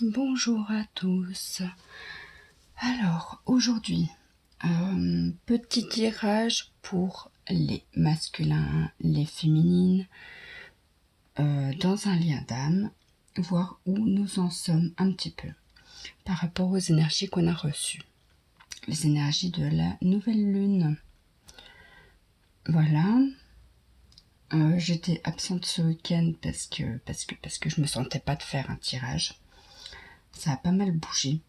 Bonjour à tous. Alors aujourd'hui, petit tirage pour les masculins, les féminines, dans un lien d'âme, voir où nous en sommes un petit peu par rapport aux énergies qu'on a reçues. Les énergies de la nouvelle lune. Voilà. J'étais absente ce week-end parce que je me sentais pas de faire un tirage. Ça a pas mal bougé.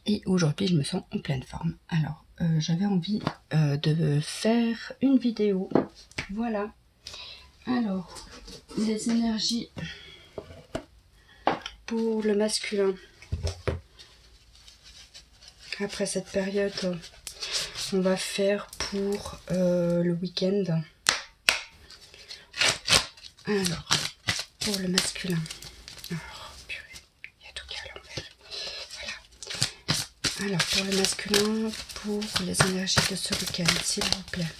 Et aujourd'hui, je me sens en pleine forme. Alors, j'avais envie de faire une vidéo. Voilà. Alors, les énergies pour le masculin. Après cette période, on va faire pour le week-end. Alors, pour le masculin. Alors, purée, il y a tout qui est à l'envers. Voilà. Alors, pour le masculin, pour les énergies de ce week-end, s'il vous plaît.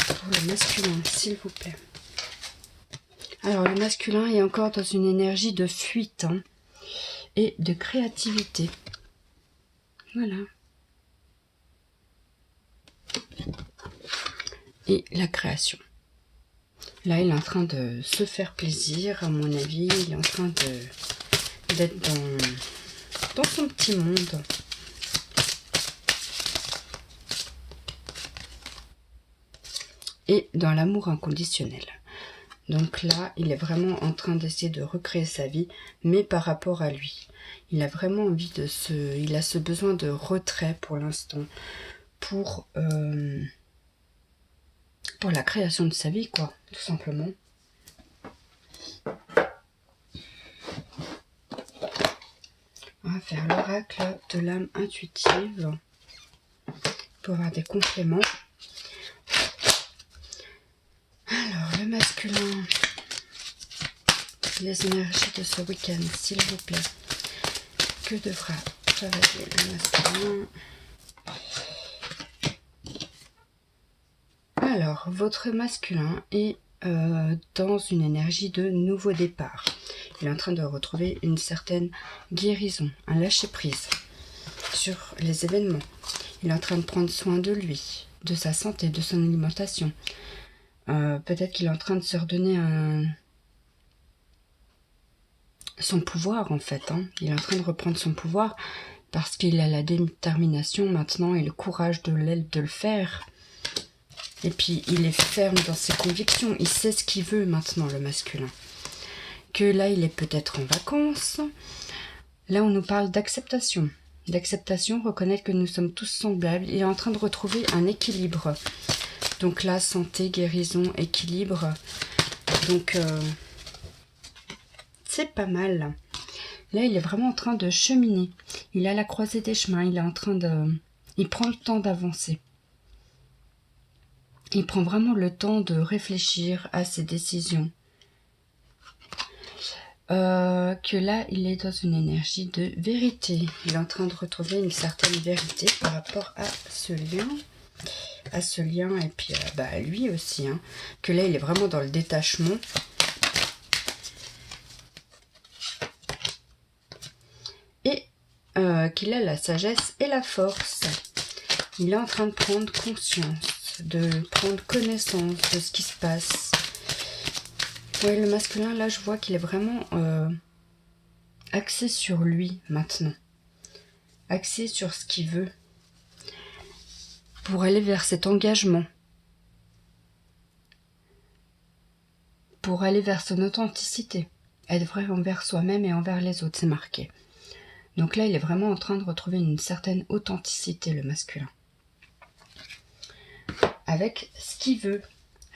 Pour le masculin, s'il vous plaît. Alors, le masculin est encore dans une énergie de fuite et de créativité. Voilà. Et la création. Là, il est en train de se faire plaisir, à mon avis. Il est en train d'être dans son petit monde. Et dans l'amour inconditionnel. Donc là, il est vraiment en train d'essayer de recréer sa vie, mais par rapport à lui. Il a vraiment envie il a ce besoin de retrait pour l'instant, pour la création de sa vie, quoi, tout simplement. On va faire l'oracle de l'âme intuitive pour avoir des compléments. Alors, le masculin, les énergies de ce week-end, s'il vous plaît. Que devra travailler le masculin? Alors, votre masculin est dans une énergie de nouveau départ. Il est en train de retrouver une certaine guérison, un lâcher-prise sur les événements. Il est en train de prendre soin de lui, de sa santé, de son alimentation. Peut-être qu'il est en train de se redonner son pouvoir, en fait. Il est en train de reprendre son pouvoir parce qu'il a la détermination maintenant et le courage de le faire. Et puis, il est ferme dans ses convictions. Il sait ce qu'il veut maintenant, le masculin. Que là, il est peut-être en vacances. Là, on nous parle d'acceptation. D'acceptation, reconnaître que nous sommes tous semblables. Il est en train de retrouver un équilibre. Donc là, santé, guérison, équilibre. Donc, c'est pas mal. Là, il est vraiment en train de cheminer. Il est à la croisée des chemins. Il est en train de... Il prend le temps d'avancer. Il prend vraiment le temps de réfléchir à ses décisions. Que là, il est dans une énergie de vérité. Il est en train de retrouver une certaine vérité par rapport à ce lien. À ce lien et puis à lui aussi. Que là, il est vraiment dans le détachement. Et qu'il a la sagesse et la force. Il est en train de prendre conscience, de prendre connaissance de ce qui se passe. Oui, le masculin, là, je vois qu'il est vraiment axé sur lui, maintenant. Axé sur ce qu'il veut. Pour aller vers cet engagement. Pour aller vers son authenticité. Être vrai envers soi-même et envers les autres, c'est marqué. Donc là, il est vraiment en train de retrouver une certaine authenticité, le masculin. Avec ce qu'il veut.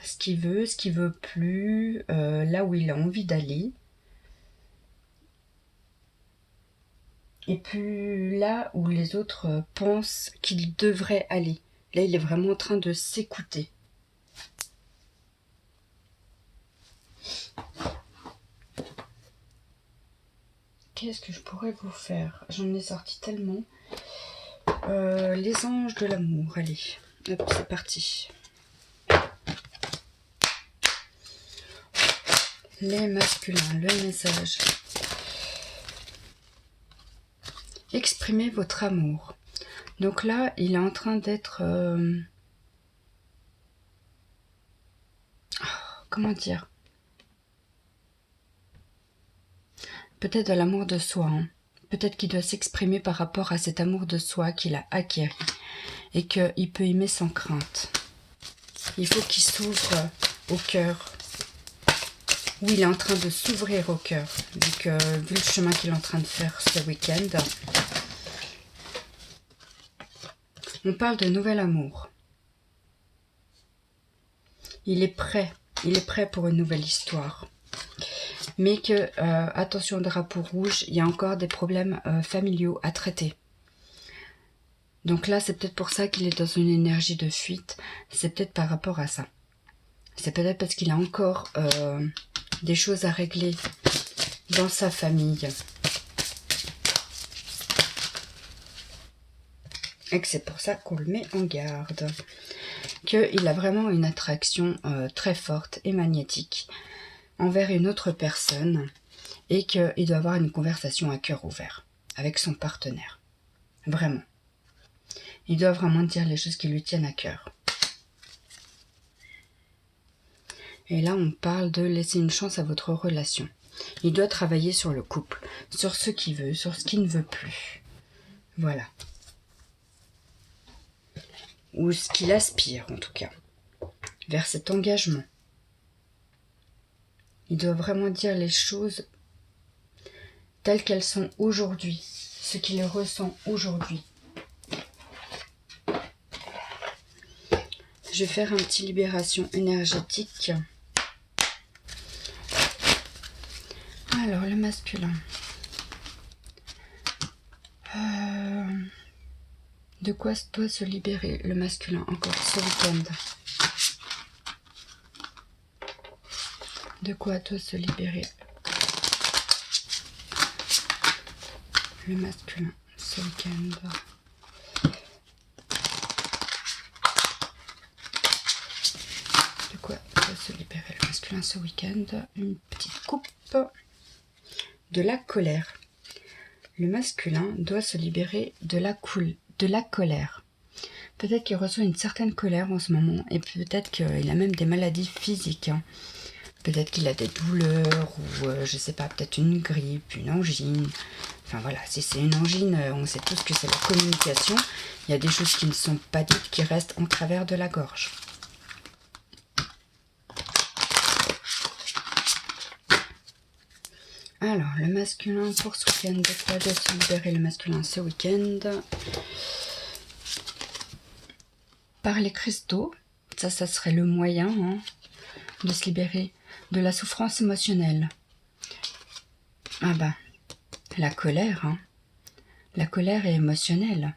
Ce qu'il veut plus, là où il a envie d'aller. Et puis là où les autres pensent qu'il devrait aller. Là, il est vraiment en train de s'écouter. Qu'est-ce que je pourrais vous faire? J'en ai sorti tellement. Les anges de l'amour, allez. Hop, c'est parti. Les masculins, le message. Exprimez votre amour. Donc là, il est en train d'être... comment dire? Peut-être de l'amour de soi. Hein. Peut-être qu'il doit s'exprimer par rapport à cet amour de soi qu'il a acquis. Et qu'il peut aimer sans crainte. Il faut qu'il s'ouvre au cœur. Oui, il est en train de s'ouvrir au cœur. Vu le chemin qu'il est en train de faire ce week-end. On parle de nouvel amour. Il est prêt pour une nouvelle histoire. Mais que, attention, drapeau rouge, il y a encore des problèmes familiaux à traiter. Donc là, c'est peut-être pour ça qu'il est dans une énergie de fuite. C'est peut-être par rapport à ça. C'est peut-être parce qu'il a encore des choses à régler dans sa famille. Et que c'est pour ça qu'on le met en garde. Qu'il a vraiment une attraction très forte et magnétique envers une autre personne. Et qu'il doit avoir une conversation à cœur ouvert avec son partenaire. Vraiment. Il doit vraiment dire les choses qui lui tiennent à cœur. Et là, on parle de laisser une chance à votre relation. Il doit travailler sur le couple, sur ce qu'il veut, sur ce qu'il ne veut plus. Voilà. Ou ce qu'il aspire, en tout cas, vers cet engagement. Il doit vraiment dire les choses telles qu'elles sont aujourd'hui, ce qu'il ressent aujourd'hui. Je vais faire un petit libération énergétique. Alors, le masculin. De quoi doit se libérer le masculin encore ce week-end? De quoi doit se libérer le masculin ce week-end? De quoi doit se libérer le masculin ce week-end? Une petite coupe. De la colère. Le masculin doit se libérer de la colère. Peut-être qu'il reçoit une certaine colère en ce moment et peut-être qu'il a même des maladies physiques. Hein. Peut-être qu'il a des douleurs ou je sais pas, peut-être une grippe, une angine. Enfin voilà, si c'est une angine, on sait tous que c'est la communication. Il y a des choses qui ne sont pas dites qui restent en travers de la gorge. Alors, le masculin pour ce week-end, de quoi doit se libérer le masculin ce week-end? Par les cristaux, ça serait le moyen hein, de se libérer de la souffrance émotionnelle. Ah bah, la colère, hein. La colère est émotionnelle.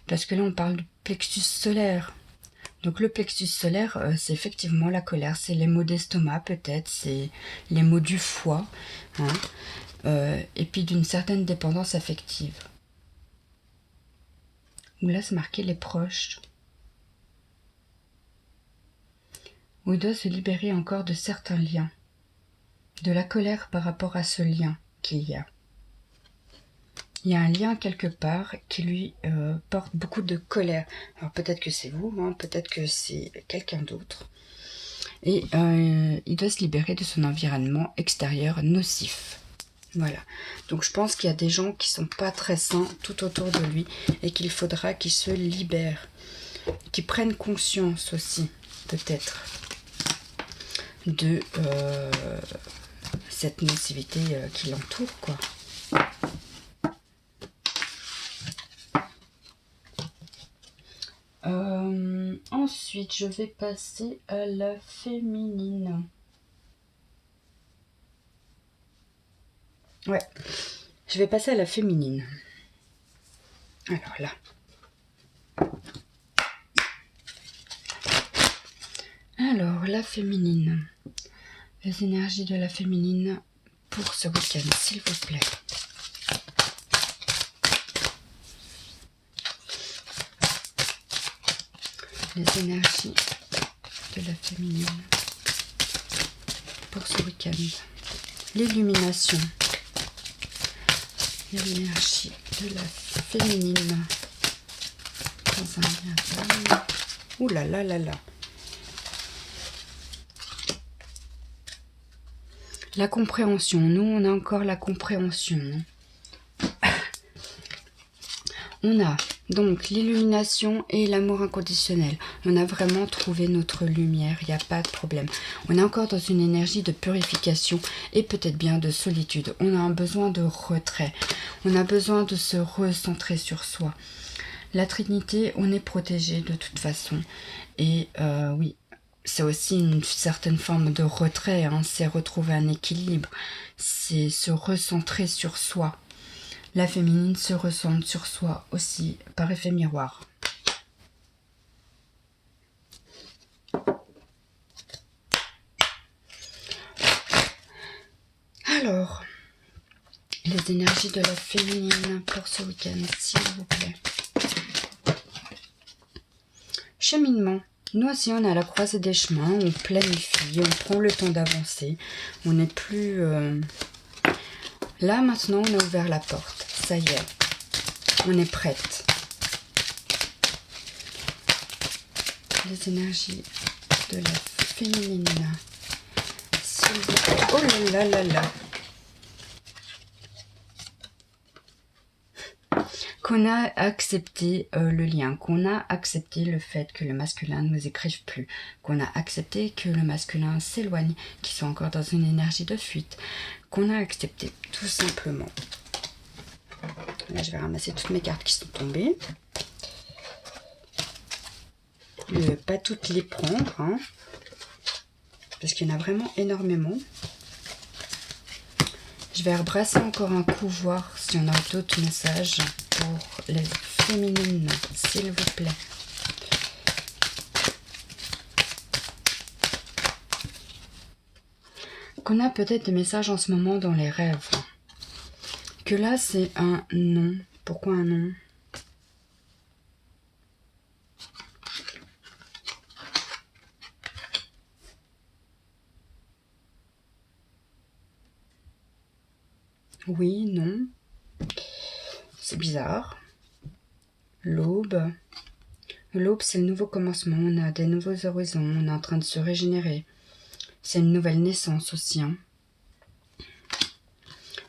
Parce que là, on parle du plexus solaire. Donc le plexus solaire, c'est effectivement la colère, c'est les maux d'estomac peut-être, c'est les maux du foie, hein, et puis d'une certaine dépendance affective. Où là, c'est marqué les proches. Où il doit se libérer encore de certains liens, de la colère par rapport à ce lien qu'il y a. Il y a un lien quelque part qui lui porte beaucoup de colère. Alors peut-être que c'est vous, hein, peut-être que c'est quelqu'un d'autre. Et il doit se libérer de son environnement extérieur nocif. Voilà. Donc je pense qu'il y a des gens qui sont pas très sains tout autour de lui et qu'il faudra qu'ils se libèrent. Qu'ils prennent conscience aussi, peut-être, de cette nocivité qui l'entoure, quoi. Ensuite, je vais passer à la féminine. Ouais, je vais passer à la féminine. Alors là. Alors, la féminine. Les énergies de la féminine pour ce week-end, s'il vous plaît. Les énergies de la féminine pour pour ce week-end. L'illumination. L'énergie de la féminine. Dans un lien d'âme. Ouh là là là là. La compréhension. Nous, on a encore la compréhension. On a donc l'illumination et l'amour inconditionnel. On a vraiment trouvé notre lumière, il n'y a pas de problème. On est encore dans une énergie de purification et peut-être bien de solitude. On a un besoin de retrait. On a besoin de se recentrer sur soi. La Trinité, on est protégé de toute façon. Et oui, c'est aussi une certaine forme de retrait. Hein. C'est retrouver un équilibre. C'est se recentrer sur soi. La féminine se recentre sur soi aussi par effet miroir. Alors, les énergies de la féminine pour ce week-end, s'il vous plaît. Cheminement. Nous aussi, on est à la croisée des chemins, on planifie, on prend le temps d'avancer. On n'est plus... Là, maintenant, on a ouvert la porte. Ça y est, on est prête. Les énergies de la féminine. Oh là là là là. Qu'on a accepté le lien, qu'on a accepté le fait que le masculin ne nous écrive plus, qu'on a accepté que le masculin s'éloigne, qu'il soit encore dans une énergie de fuite, qu'on a accepté tout simplement. Là, je vais ramasser toutes mes cartes qui sont tombées. Pas toutes les prendre, hein, parce qu'il y en a vraiment énormément. Je vais rebrasser encore un coup, voir s'il y en a d'autres messages pour les féminines, s'il vous plaît. Qu'on a peut-être des messages en ce moment dans les rêves. Que là, c'est un non. Pourquoi un non? Oui, non. C'est bizarre. L'aube. L'aube, c'est le nouveau commencement. On a des nouveaux horizons. On est en train de se régénérer. C'est une nouvelle naissance aussi. Hein.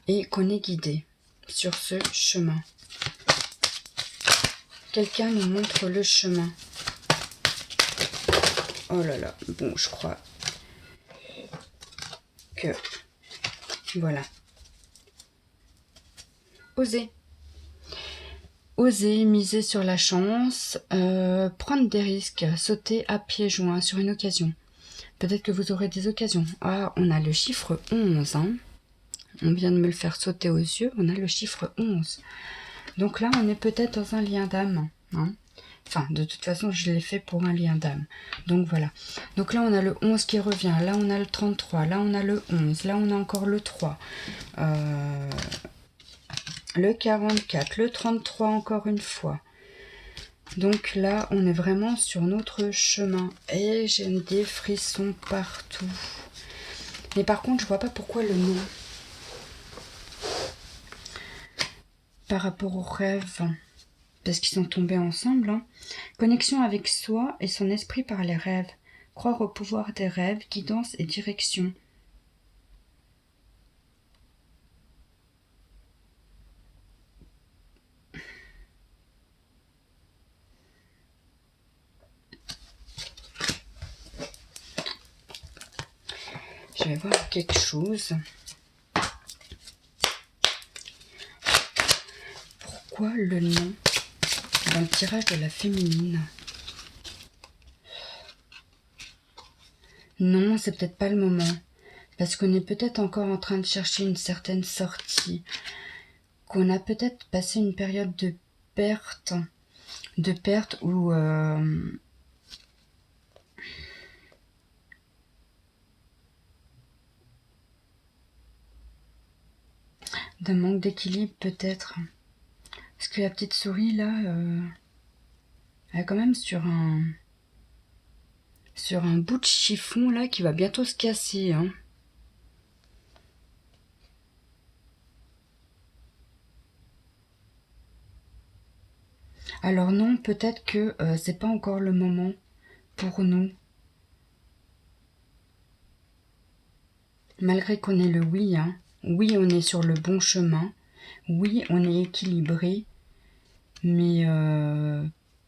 Et qu'on est guidé sur ce chemin. Quelqu'un nous montre le chemin. Oh là là. Bon, je crois que... Voilà. Oser. Oser, miser sur la chance, prendre des risques, sauter à pieds joints sur une occasion. Peut-être que vous aurez des occasions. Ah, on a le chiffre 11. Hein. On vient de me le faire sauter aux yeux. On a le chiffre 11. Donc là, on est peut-être dans un lien d'âme. Hein. Enfin, de toute façon, je l'ai fait pour un lien d'âme. Donc voilà. Donc là, on a le 11 qui revient. Là, on a le 33. Là, on a le 11. Là, on a encore le 3. Le 44. Le 33 encore une fois. Donc là, on est vraiment sur notre chemin. Et j'ai des frissons partout. Mais par contre, je vois pas pourquoi le non. Par rapport aux rêves. Parce qu'ils sont tombés ensemble. Hein. Connexion avec soi et son esprit par les rêves. Croire au pouvoir des rêves, guidance et direction. Je vais voir quelque chose. Pourquoi le nom dans le tirage de la féminine? Non, c'est peut-être pas le moment. Parce qu'on est peut-être encore en train de chercher une certaine sortie. Qu'on a peut-être passé une période de perte. De perte où... d'un manque d'équilibre peut-être. Parce que la petite souris là, elle est quand même sur un bout de chiffon là qui va bientôt se casser. Hein. Alors non, peut-être que c'est pas encore le moment pour nous. Malgré qu'on ait le oui, hein. Oui, on est sur le bon chemin. Oui, on est équilibré. Mais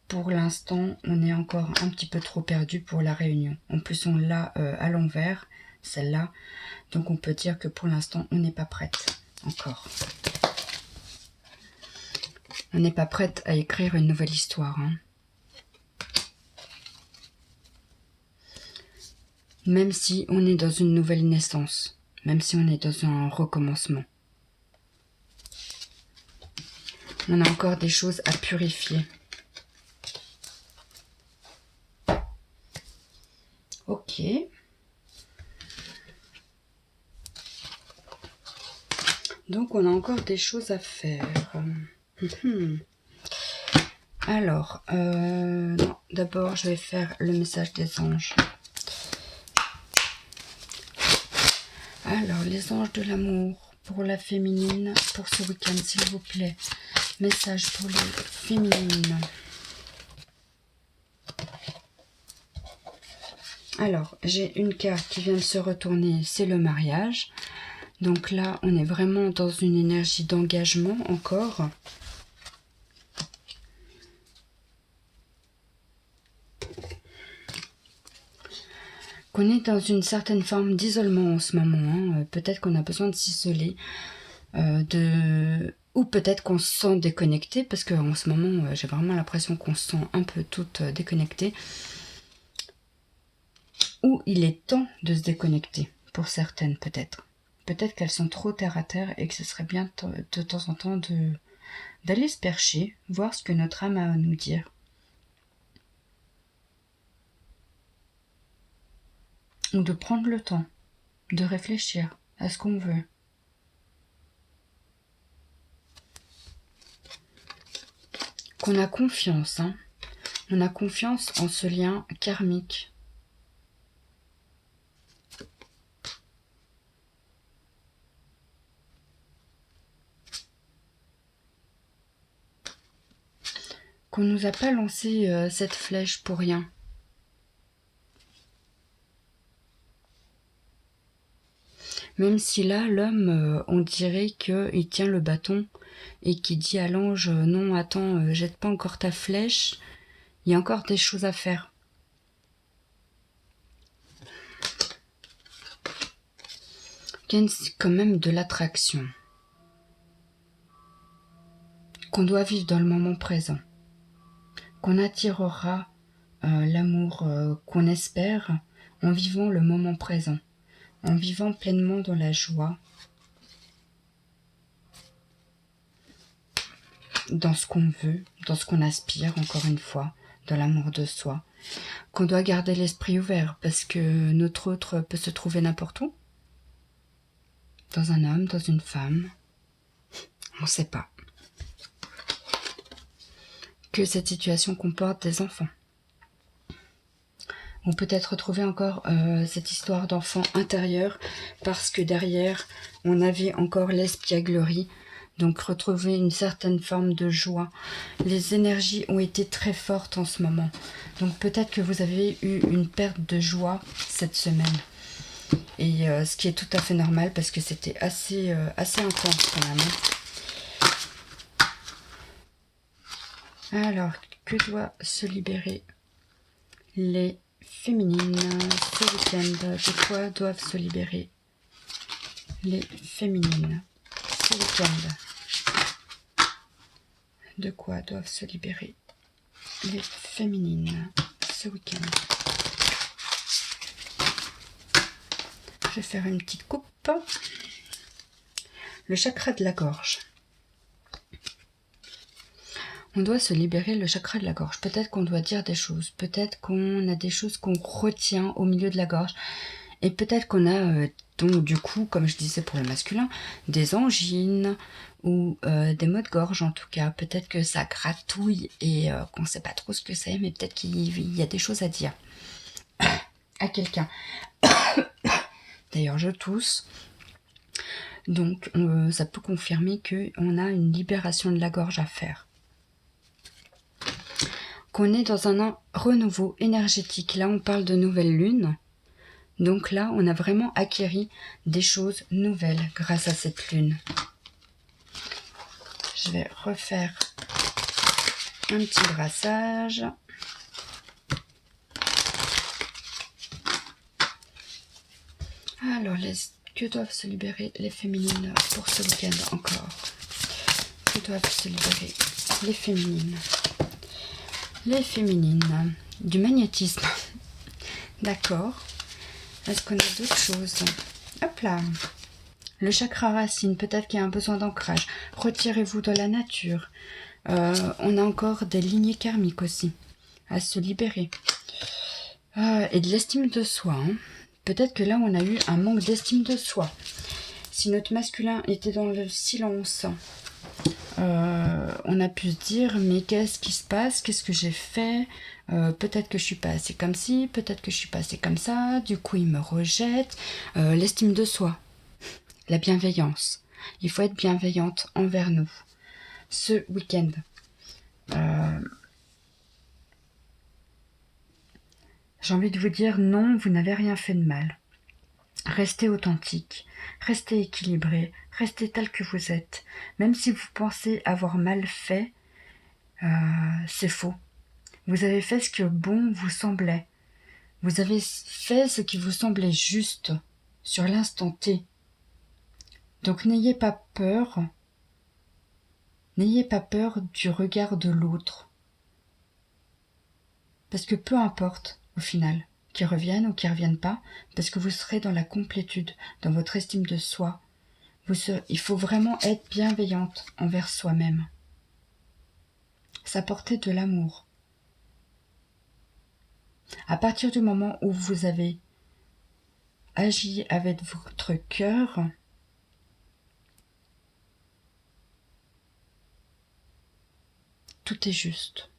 pour l'instant, on est encore un petit peu trop perdu pour la réunion. En plus, on l'a à l'envers, celle-là. Donc on peut dire que pour l'instant, on n'est pas prête encore. On n'est pas prête à écrire une nouvelle histoire, hein. Même si on est dans une nouvelle naissance, même si on est dans un recommencement. On a encore des choses à purifier. Ok. Donc on a encore des choses à faire. Alors, non, d'abord je vais faire le message des anges. Alors, les anges de l'amour pour la féminine, pour ce week-end, s'il vous plaît. Message pour les féminines. Alors, j'ai une carte qui vient de se retourner, c'est le mariage. Donc là, on est vraiment dans une énergie d'engagement encore. Qu'on est dans une certaine forme d'isolement en ce moment. Hein. Peut-être qu'on a besoin de s'isoler. Ou peut-être qu'on se sent déconnecté, parce qu'en ce moment, j'ai vraiment l'impression qu'on se sent un peu toutes déconnectées. Ou il est temps de se déconnecter, pour certaines peut-être. Peut-être qu'elles sont trop terre à terre et que ce serait bien de temps en temps d'aller se percher, voir ce que notre âme a à nous dire. Ou de prendre le temps de réfléchir à ce qu'on veut. Qu'on a confiance, hein. On a confiance en ce lien karmique. Qu'on ne nous a pas lancé cette flèche pour rien. Même si là, l'homme, on dirait qu'il tient le bâton et qu'il dit à l'ange, non, attends, jette pas encore ta flèche, il y a encore des choses à faire. Il y a quand même de l'attraction. Qu'on doit vivre dans le moment présent. Qu'on attirera l'amour qu'on espère en vivant le moment présent. En vivant pleinement dans la joie, dans ce qu'on veut, dans ce qu'on aspire, encore une fois, dans l'amour de soi. Qu'on doit garder l'esprit ouvert, parce que notre autre peut se trouver n'importe où. Dans un homme, dans une femme, on ne sait pas. Que cette situation comporte des enfants. On peut peut-être retrouver encore cette histoire d'enfant intérieur parce que derrière, on avait encore l'espièglerie. Donc retrouver une certaine forme de joie. Les énergies ont été très fortes en ce moment. Donc peut-être que vous avez eu une perte de joie cette semaine. Et ce qui est tout à fait normal parce que c'était assez intense quand même. Alors, que doit se libérer les féminines ce week-end? De quoi doivent se libérer les féminines ce week-end? De quoi doivent se libérer les féminines ce week-end? Je vais faire une petite coupe. Le chakra de la gorge. On doit se libérer le chakra de la gorge. Peut-être qu'on doit dire des choses. Peut-être qu'on a des choses qu'on retient au milieu de la gorge. Et peut-être qu'on a, donc du coup, comme je disais pour le masculin, des angines ou des maux de gorge en tout cas. Peut-être que ça gratouille et qu'on ne sait pas trop ce que c'est, mais peut-être qu'il y a des choses à dire à quelqu'un. D'ailleurs, je tousse. Donc, ça peut confirmer qu'on a une libération de la gorge à faire. qu'on est dans un renouveau énergétique. Là, on parle de nouvelle lune. Donc là, on a vraiment acquéri des choses nouvelles grâce à cette lune. Je vais refaire un petit brassage. Alors, que doivent se libérer les féminines pour ce week-end encore? Que doivent se libérer les féminines? Les féminines, du magnétisme. D'accord. Est-ce qu'on a d'autres choses? Hop là. Le chakra racine, peut-être qu'il y a un besoin d'ancrage. Retirez-vous de la nature. On a encore des lignées karmiques aussi à se libérer. Et de l'estime de soi. Hein. Peut-être que là, on a eu un manque d'estime de soi. Si notre masculin était dans le silence, on a pu se dire, mais qu'est-ce qui se passe? Qu'est-ce que j'ai fait? Peut-être que je suis pas assez comme ci, peut-être que je suis pas assez comme ça. Du coup, il me rejette. L'estime de soi. La bienveillance. Il faut être bienveillante envers nous. Ce week-end. J'ai envie de vous dire, non, vous n'avez rien fait de mal. Restez authentique, restez équilibré, restez tel que vous êtes. Même si vous pensez avoir mal fait, c'est faux. Vous avez fait ce que bon vous semblait. Vous avez fait ce qui vous semblait juste sur l'instant T. Donc n'ayez pas peur. N'ayez pas peur du regard de l'autre. Parce que peu importe, au final, qu'ils reviennent ou qu'ils ne reviennent pas, parce que vous serez dans la complétude, dans votre estime de soi. Il faut vraiment être bienveillante envers soi-même. S'apporter de l'amour. À partir du moment où vous avez agi avec votre cœur, tout est juste.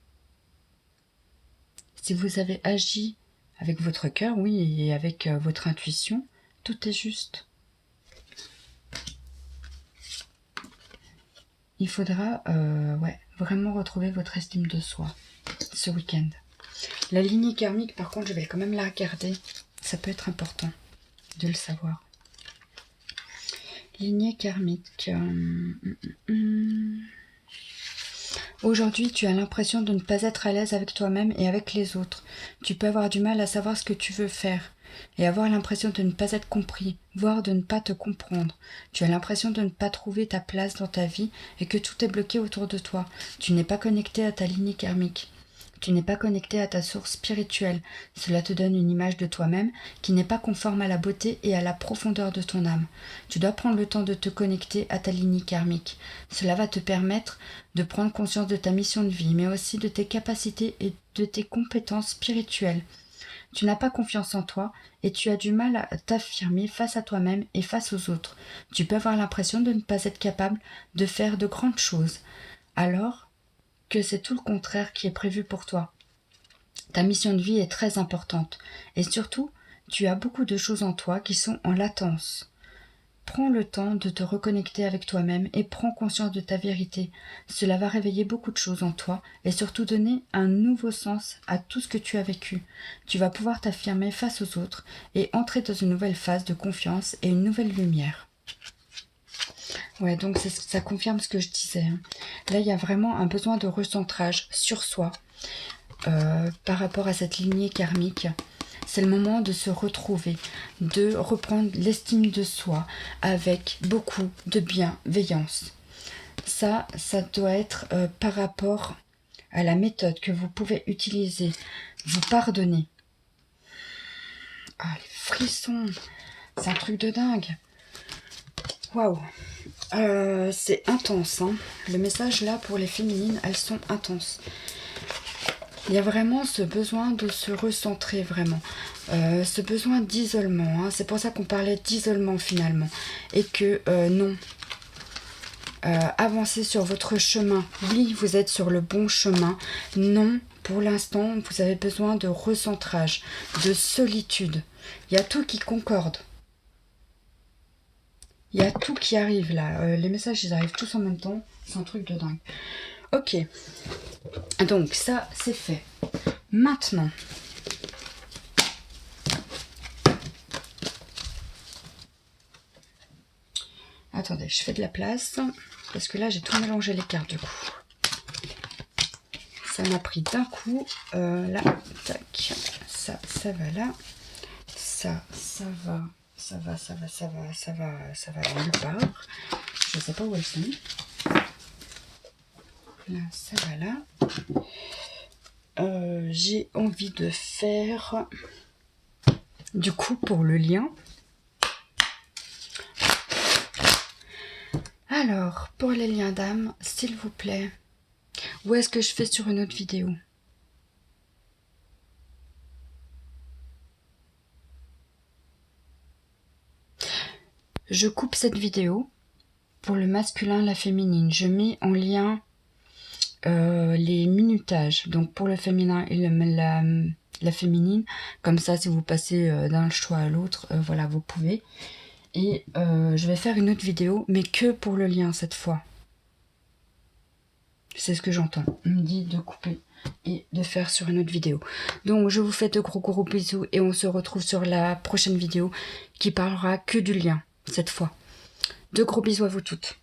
Si vous avez agi avec votre cœur, oui, et avec votre intuition, tout est juste. Il faudra vraiment retrouver votre estime de soi ce week-end. La lignée karmique, par contre, je vais quand même la regarder. Ça peut être important de le savoir. Lignée karmique. Aujourd'hui, tu as l'impression de ne pas être à l'aise avec toi-même et avec les autres. Tu peux avoir du mal à savoir ce que tu veux faire et avoir l'impression de ne pas être compris, voire de ne pas te comprendre. Tu as l'impression de ne pas trouver ta place dans ta vie et que tout est bloqué autour de toi. Tu n'es pas connecté à ta lignée karmique. Tu n'es pas connecté à ta source spirituelle. Cela te donne une image de toi-même qui n'est pas conforme à la beauté et à la profondeur de ton âme. Tu dois prendre le temps de te connecter à ta lignée karmique. Cela va te permettre de prendre conscience de ta mission de vie, mais aussi de tes capacités et de tes compétences spirituelles. Tu n'as pas confiance en toi et tu as du mal à t'affirmer face à toi-même et face aux autres. Tu peux avoir l'impression de ne pas être capable de faire de grandes choses. Alors que c'est tout le contraire qui est prévu pour toi. Ta mission de vie est très importante et surtout, tu as beaucoup de choses en toi qui sont en latence. Prends le temps de te reconnecter avec toi-même et prends conscience de ta vérité. Cela va réveiller beaucoup de choses en toi et surtout donner un nouveau sens à tout ce que tu as vécu. Tu vas pouvoir t'affirmer face aux autres et entrer dans une nouvelle phase de confiance et une nouvelle lumière. Ouais, donc ça confirme ce que je disais. Là, il y a vraiment un besoin de recentrage sur soi par rapport à cette lignée karmique. C'est le moment de se retrouver, de reprendre l'estime de soi avec beaucoup de bienveillance. Ça doit être par rapport à la méthode que vous pouvez utiliser. Vous pardonner. Ah, les frissons, c'est un truc de dingue. Waouh. C'est intense. Hein. Le message là pour les féminines, elles sont intenses. Il y a vraiment ce besoin de se recentrer vraiment. Ce besoin d'isolement. Hein. C'est pour ça qu'on parlait d'isolement finalement. Et que non. Avancez sur votre chemin. Oui, vous êtes sur le bon chemin. Non, pour l'instant, vous avez besoin de recentrage, de solitude. Il y a tout qui concorde. Il y a tout qui arrive là. Les messages, ils arrivent tous en même temps. C'est un truc de dingue. Ok, donc ça c'est fait. Maintenant, attendez, je fais de la place parce que là j'ai tout mélangé les cartes du coup. Ça m'a pris d'un coup. Là, tac, ça va là. Ça va nulle part. Je sais pas où elles sont. Là, ça va là. J'ai envie de faire du coup pour le lien. Alors, pour les liens d'âme, s'il vous plaît, où est-ce que je fais sur une autre vidéo? Je coupe cette vidéo pour le masculin, la féminine. Je mets en lien les minutages, donc pour le féminin et la féminine. Comme ça, si vous passez d'un choix à l'autre, voilà, vous pouvez. Et je vais faire une autre vidéo, mais que pour le lien cette fois. C'est ce que j'entends. On me dit de couper et de faire sur une autre vidéo. Donc je vous fais de gros bisous et on se retrouve sur la prochaine vidéo qui parlera que du lien cette fois. De gros bisous à vous toutes.